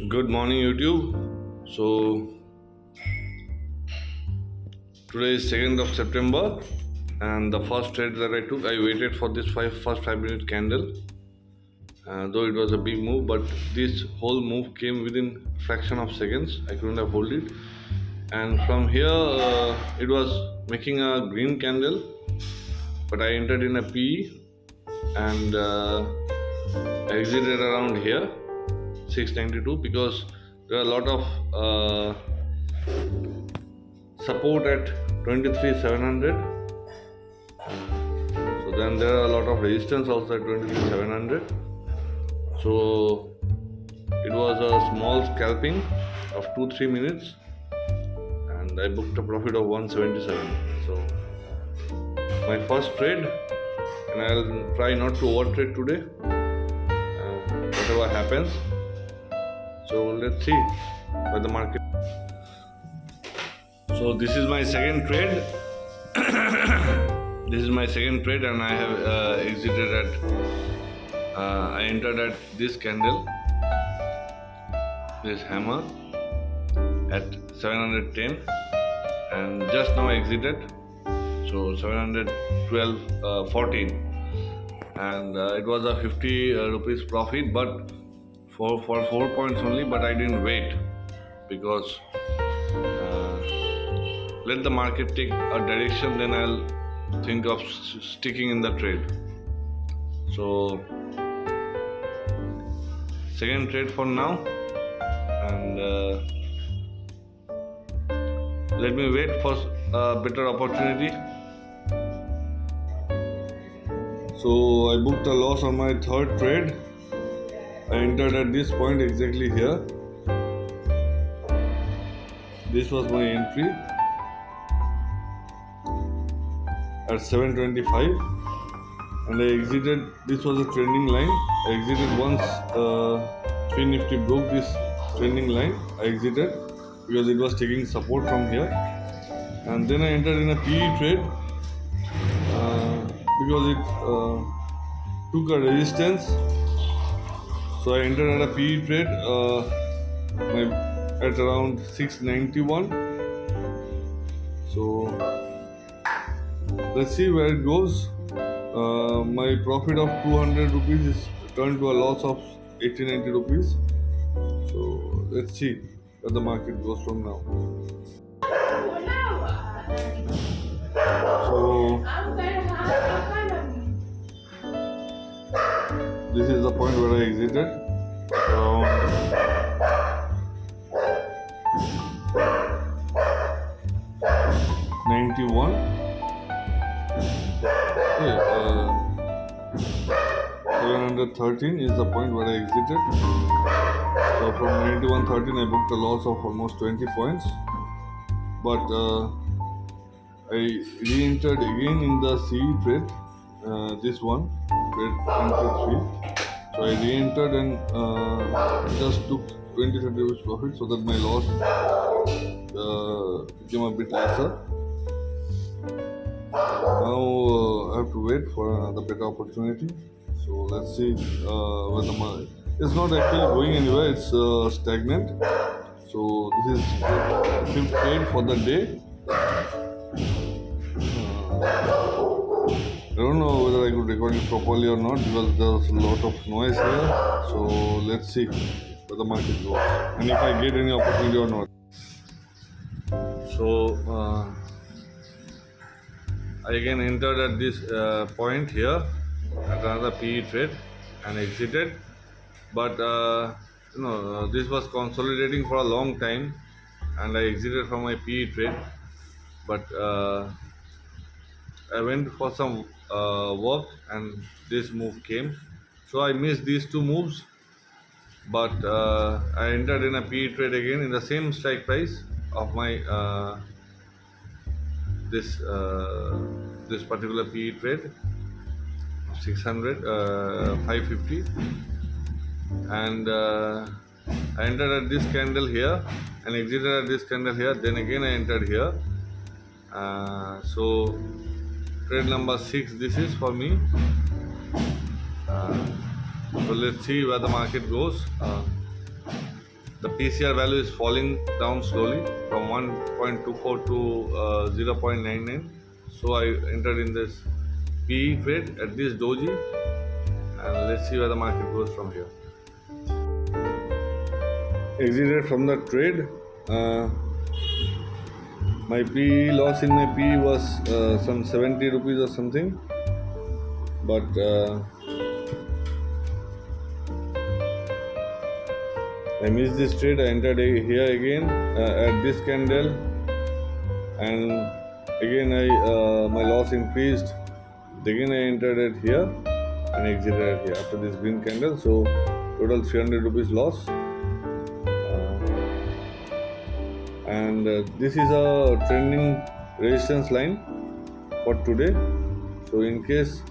Good morning, YouTube. So today is 2nd of September, and the first trade that I took, I waited for this first 5 minute candle. Though it was a big move, but this whole move came within fraction of seconds. I couldn't have hold it, and from here it was making a green candle, but I entered in a PE and I exited around here 692 because there are a lot of support at 23,700. So then there are a lot of resistance also at 23,700. So it was a small scalping of 2-3 minutes, and I booked a profit of 177. So my first trade, and I'll try not to over trade today, whatever happens. So let's see where the market. So this is my second trade. This is my second trade, and I have exited at. I entered at this candle, this hammer at 710, and just now exited. So 712, 14, and it was a 50 rupees profit, but for 4 points only. But I didn't wait because let the market take a direction, then I'll think of sticking in the trade. So second trade for now, and let me wait for a better opportunity. So I booked a loss on my third trade. I entered at this point exactly here. This was my entry at 725, and I exited. This was a trending line. I exited once Sri Nifty broke this trending line. I exited because it was taking support from here, and then I entered in a PE trade because it took a resistance. So I entered at a PE trade at around 691. So let's see where it goes. My profit of 200 rupees is turned to a loss of 80-90 rupees. So let's see where the market goes from now. So this is the point where I exited around 91. Okay, 713 is the point where I exited. So from 91.13 I booked a loss of almost 20 points, but I re-entered again in the CE trade, this one, trade entry 3. So I re-entered and just took 20-30 rupees profit, so that my loss became a bit lesser. Now I have to wait for another better opportunity. So let's see where the market. It's not actually going anywhere. It's stagnant. So this is the fifth trade for the day. I don't know whether I could record it properly or not because there's a lot of noise here. So let's see where the market goes and if I get any opportunity or not. So I again entered at this point here at another PE trade and exited, but this was consolidating for a long time, and I exited from my PE trade. But I went for some work, and this move came, so I missed these two moves. But I entered in a PE trade again in the same strike price of my this particular PE trade, 600, 550, and I entered at this candle here and exited at this candle here. Then again I entered here. So trade number 6 this is for me. So let's see where the market goes. the PCR value is falling down slowly from 1.24 to 0.99. So I entered in this PE trade at this doji, and let's see where the market goes from here. Exited from the trade. My PE loss in my PE was some 70 rupees or something, but I missed this trade. I entered here again at this candle, and again my loss increased. Again I entered it here and exited it here after this green candle. So total 300 rupees loss. And this is a trending resistance line for today. So in case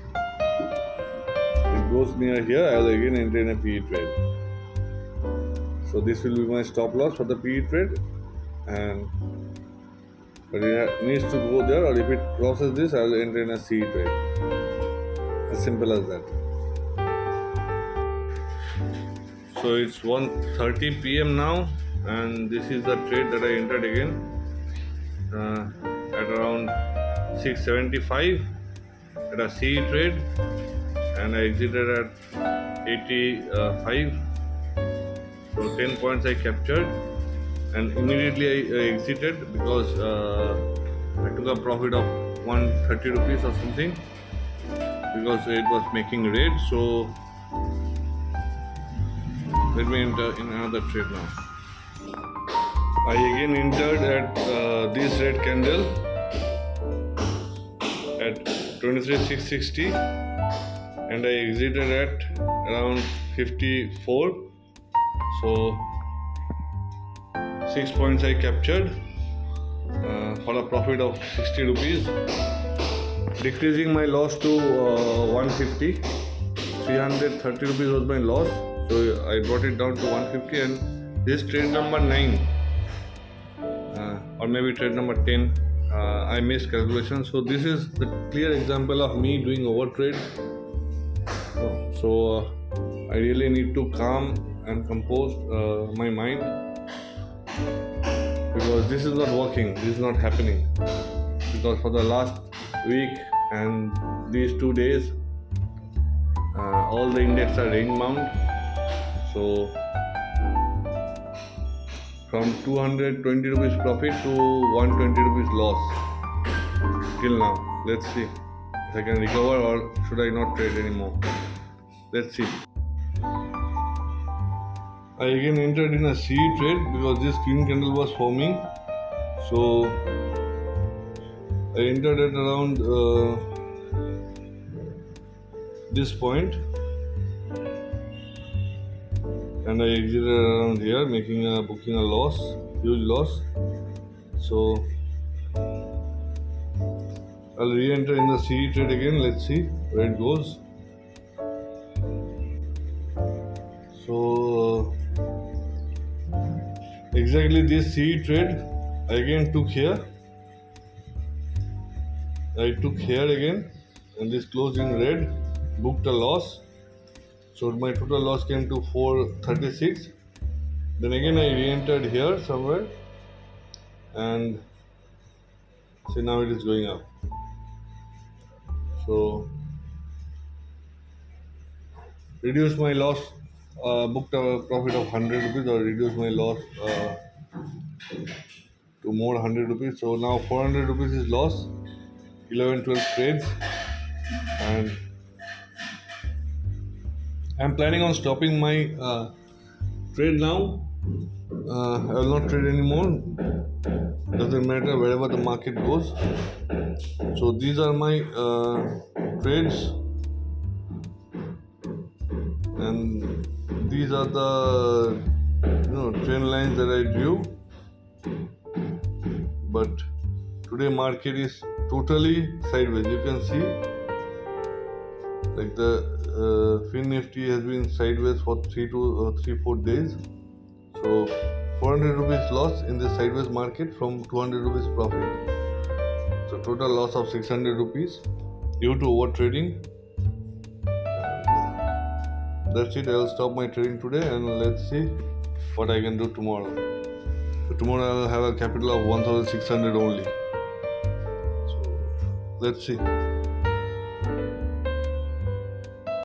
it goes near here, I will again enter in a PE trade. So this will be my stop loss for the PE trade, and but it needs to go there, or if it crosses this, I will enter in a CE trade. As simple as that. So it's 1:30 PM now, and this is the trade that I entered again at around 675 at a CE trade, and I exited at 85. So 10 points I captured, and immediately I exited because I took a profit of 130 rupees or something because it was making red. So let me enter in another trade now. I again entered at this red candle at 23,660, and I exited at around 54. So 6 points I captured for a profit of 60 rupees, decreasing my loss to 150. 330 rupees was my loss, so I brought it down to 150. And this trade number 9 or maybe trade number 10, I missed calculation. So this is the clear example of me doing overtrade. So I really need to calm and compose my mind, because this is not working, this is not happening, because for the last week and these 2 days all the index are range bound. So from 220 rupees profit to 120 rupees loss till now. Let's see if I can recover, or should I not trade anymore. Let's see. I again entered in a CE trade because this green candle was forming. So I entered at around this point, and I exited around here, booking a loss, huge loss. So I'll re-enter in the CE trade again. Let's see where it goes. So exactly this CE trade I again took here. I took here again, and this closed in red, booked a loss. So my total loss came to 436. Then again I re-entered here somewhere, and see now it is going up. So reduce my loss, booked a profit of 100 rupees, or reduce my loss to more 100 rupees. So now 400 rupees is loss, 11-12 trades, and I'm planning on stopping my trade now. I will not trade anymore. Doesn't matter wherever the market goes. So these are my trades, and these are the trend lines that I drew. But today market is totally sideways. You can see like the Fin Nifty has been sideways for 3-4 days. So 400 rupees loss in this sideways market from 200 rupees profit. So total loss of 600 rupees due to over trading. that's it. I'll stop my trading today and let's see what I can do tomorrow. So tomorrow I'll have a capital of 1600 only. So let's see.